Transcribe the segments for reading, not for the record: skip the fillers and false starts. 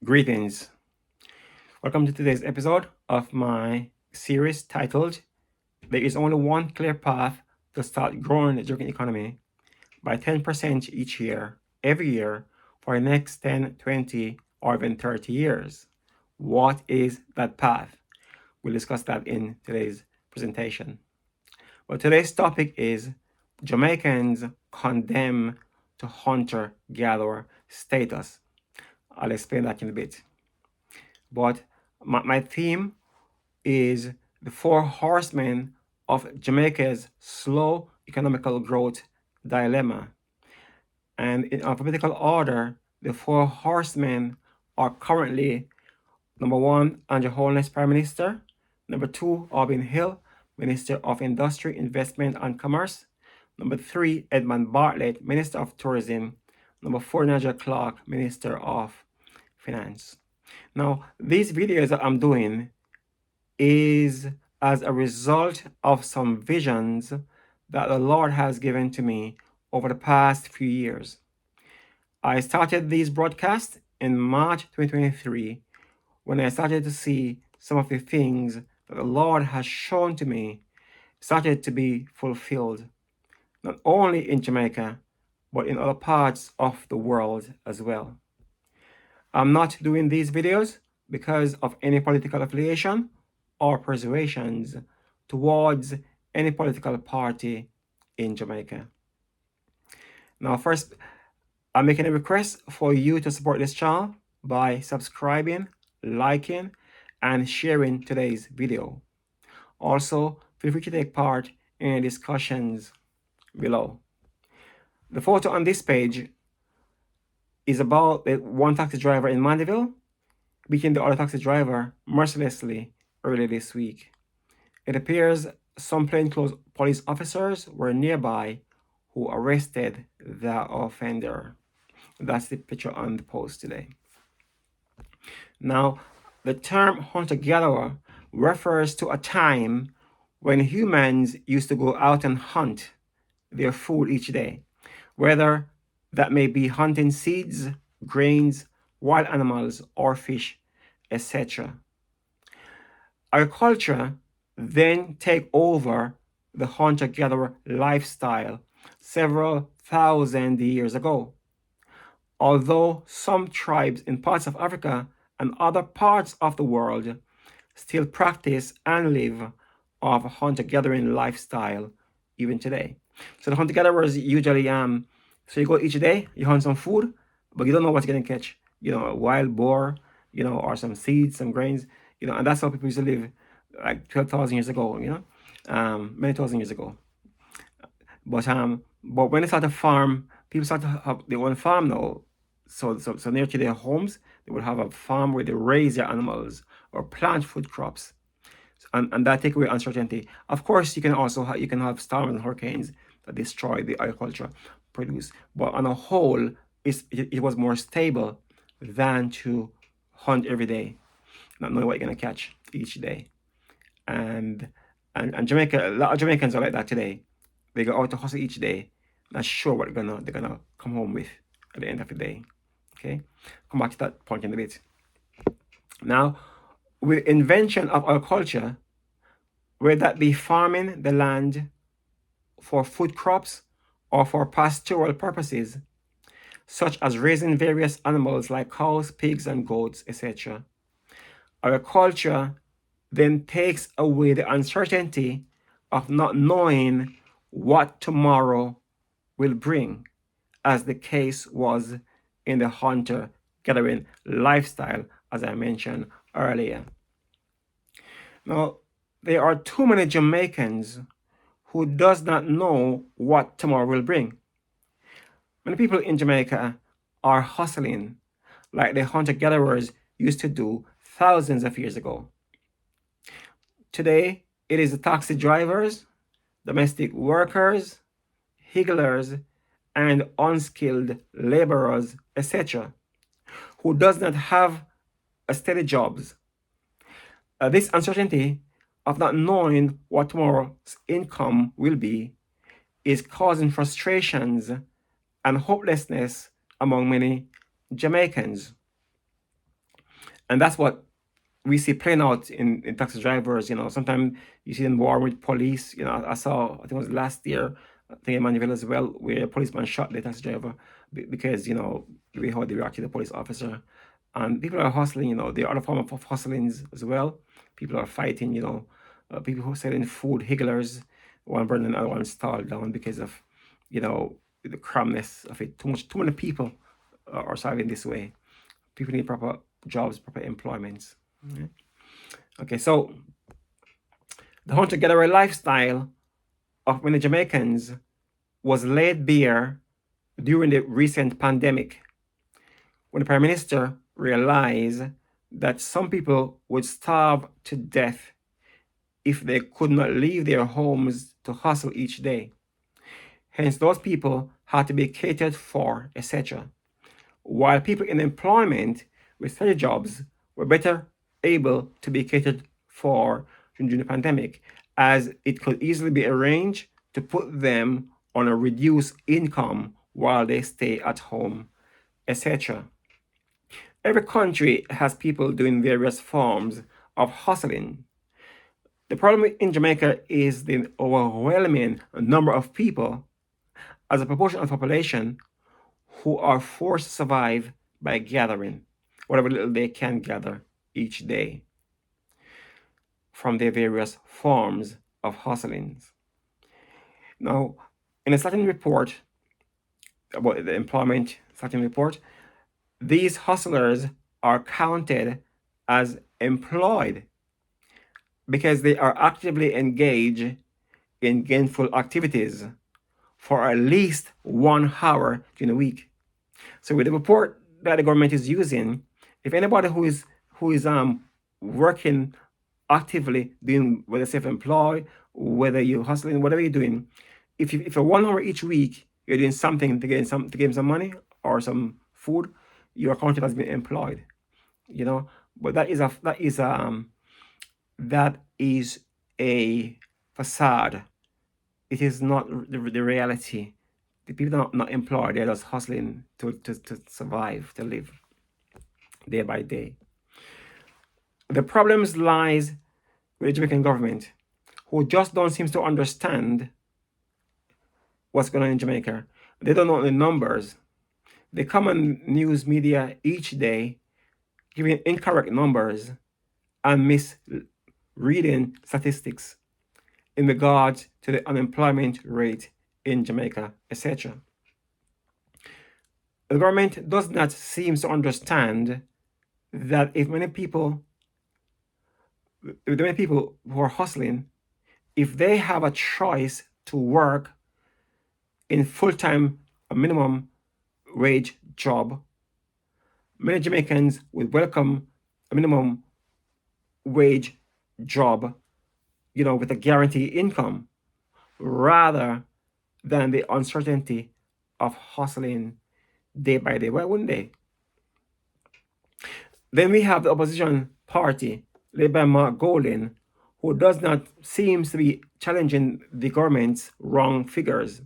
Greetings. Welcome to today's episode of my series titled There is Only One Clear Path to Start Growing the Jamaican Economy by 10% each year, every year, for the next 10, 20, or even 30 years. What is that path? We'll discuss that in today's presentation. Well, today's topic is Jamaicans condemned to hunter-gatherer status. I'll explain that in a bit. But my theme is the four horsemen of Jamaica's slow economical growth dilemma. And in alphabetical order, the four horsemen are currently number one, Andrew Holness, Prime Minister; number two, Albin Hill, Minister of Industry, Investment and Commerce; number three, Edmund Bartlett, Minister of Tourism; number four, Nigel Clark, Minister of Finance. Now, these videos that I'm doing is as a result of some visions that the Lord has given to me over the past few years. I started these broadcasts in March 2023 when I started to see some of the things that the Lord has shown to me started to be fulfilled, not only in Jamaica, but in other parts of the world as well. I'm not doing these videos because of any political affiliation or persuasions towards any political party in Jamaica. Now, first, I'm making a request for you to support this channel by subscribing, liking, and sharing today's video. Also, feel free to take part in discussions below. The photo on this page is about the one taxi driver in Mandeville beating the other taxi driver mercilessly earlier this week. It appears some plainclothes police officers were nearby who arrested the offender. That's the picture on the post today. Now, the term hunter-gatherer refers to a time when humans used to go out and hunt their food each day, whether that may be hunting seeds, grains, wild animals, or fish, etc. Our culture then take over the hunter-gatherer lifestyle several thousand years ago. Although some tribes in parts of Africa and other parts of the world still practice and live off a hunter-gathering lifestyle even today. So the hunter-gatherers usually so you go each day, you hunt some food, but you don't know what you're gonna catch. A wild boar, or some seeds, some grains, and that's how people used to live like 12,000 years ago, many thousand years ago. But when they start to farm, people start to have their own farm now. So near to their homes, they would have a farm where they raise their animals or plant food crops, and that take away uncertainty. Of course, you can also have storms and hurricanes that destroy the agriculture produce, but on a whole, it was more stable than to hunt every day, not knowing what you're gonna catch each day. And Jamaica, a lot of Jamaicans are like that today. They go out to hustle each day, not sure what they're gonna come home with at the end of the day. Okay, come back to that point in a bit. Now, with invention of our culture, whether that be farming the land for food crops or for pastoral purposes, such as raising various animals like cows, pigs, and goats, etc., our culture then takes away the uncertainty of not knowing what tomorrow will bring, as the case was in the hunter-gathering lifestyle, as I mentioned earlier. Now, there are too many Jamaicans who does not know what tomorrow will bring. Many people in Jamaica are hustling like the hunter-gatherers used to do thousands of years ago. Today, it is the taxi drivers, domestic workers, higglers, and unskilled laborers, etc., who does not have a steady jobs. This uncertainty of not knowing what tomorrow's income will be is causing frustrations and hopelessness among many Jamaicans. And that's what we see playing out in taxi drivers. Sometimes you see them war with police. I saw, I think it was last year, I think in Manivelle as well, where a policeman shot the taxi driver because, the way how they reacted to the police officer. And people are hustling. There are other form of hustlings as well. People are fighting. People who are selling food, higglers, one burning the other one stall down because of, the crumbness of it. Too many people are surviving this way. People need proper jobs, proper employments. Okay, so the hunter-gatherer lifestyle of many Jamaicans was laid bare during the recent pandemic, when the Prime Minister realized that some people would starve to death if they could not leave their homes to hustle each day. Hence, those people had to be catered for, etc. While people in employment with steady jobs were better able to be catered for during the pandemic, as it could easily be arranged to put them on a reduced income while they stay at home, etc. Every country has people doing various forms of hustling. The problem in Jamaica is the overwhelming number of people as a proportion of the population who are forced to survive by gathering whatever little they can gather each day from their various forms of hustlings. Now, in a certain report about the employment certain report, these hustlers are counted as employed because they are actively engaged in gainful activities for at least 1 hour during the week. So with the report that the government is using, if anybody who is working actively, doing whether self-employed, whether you're hustling, whatever you're doing, if for 1 hour each week you're doing something to gain some money or some food, you're counted as being employed. But that is a facade. It is not the reality. The people are not employed, they're just hustling to survive, to live day by day. The problems lies with the Jamaican government, who just don't seem to understand what's going on in Jamaica. They don't know the numbers. They come on news media each day giving incorrect numbers and misreading statistics in regards to the unemployment rate in Jamaica, etc. The government does not seem to understand that if many people who are hustling, if they have a choice to work in full-time, a minimum wage job, many Jamaicans would welcome a minimum wage job, with a guaranteed income, rather than the uncertainty of hustling day by day. Why wouldn't they? Then we have the opposition party led by Mark Golding, who does not seem to be challenging the government's wrong figures.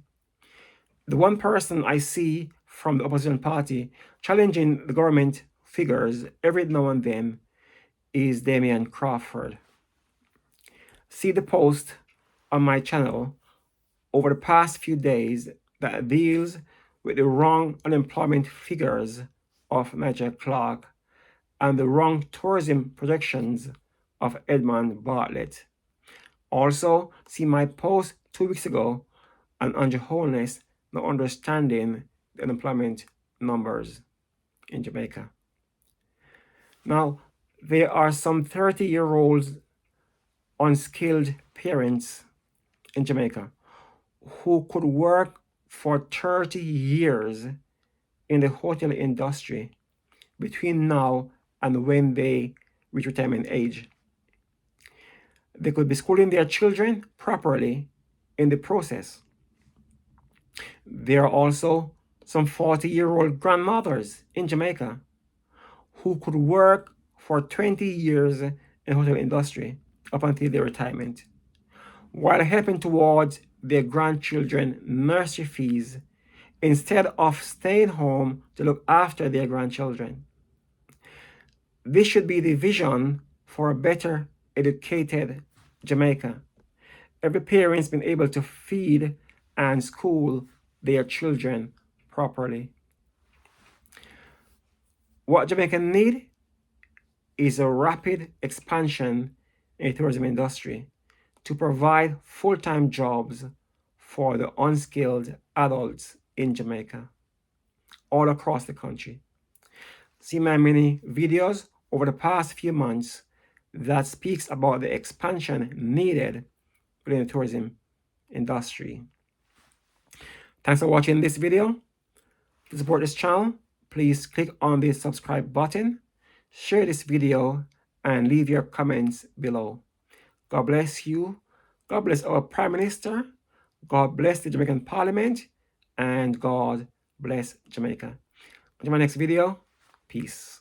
The one person I see from the opposition party challenging the government figures every now and then is Damian Crawford. See the post on my channel over the past few days that deals with the wrong unemployment figures of Major Clark and the wrong tourism projections of Edmund Bartlett. Also, see my post 2 weeks ago on Holness not understanding the unemployment numbers in Jamaica. Now, there are some 30-year-olds unskilled parents in Jamaica who could work for 30 years in the hotel industry between now and when they reach retirement age. They could be schooling their children properly in the process. There are also some 40-year-old grandmothers in Jamaica who could work for 20 years in the hotel industry up until their retirement, while helping towards their grandchildren nursery fees instead of staying home to look after their grandchildren. This should be the vision for a better educated Jamaica. Every parent's been able to feed and school their children properly. What Jamaica need is a rapid expansion in the tourism industry to provide full-time jobs for the unskilled adults in Jamaica, all across the country. See my many videos over the past few months that speaks about the expansion needed within the tourism industry. Thanks for watching this video. To support this channel, please click on the subscribe button, share this video, and leave your comments below. God bless you. God bless our Prime Minister. God bless the Jamaican Parliament. And God bless Jamaica. Until my next video, peace.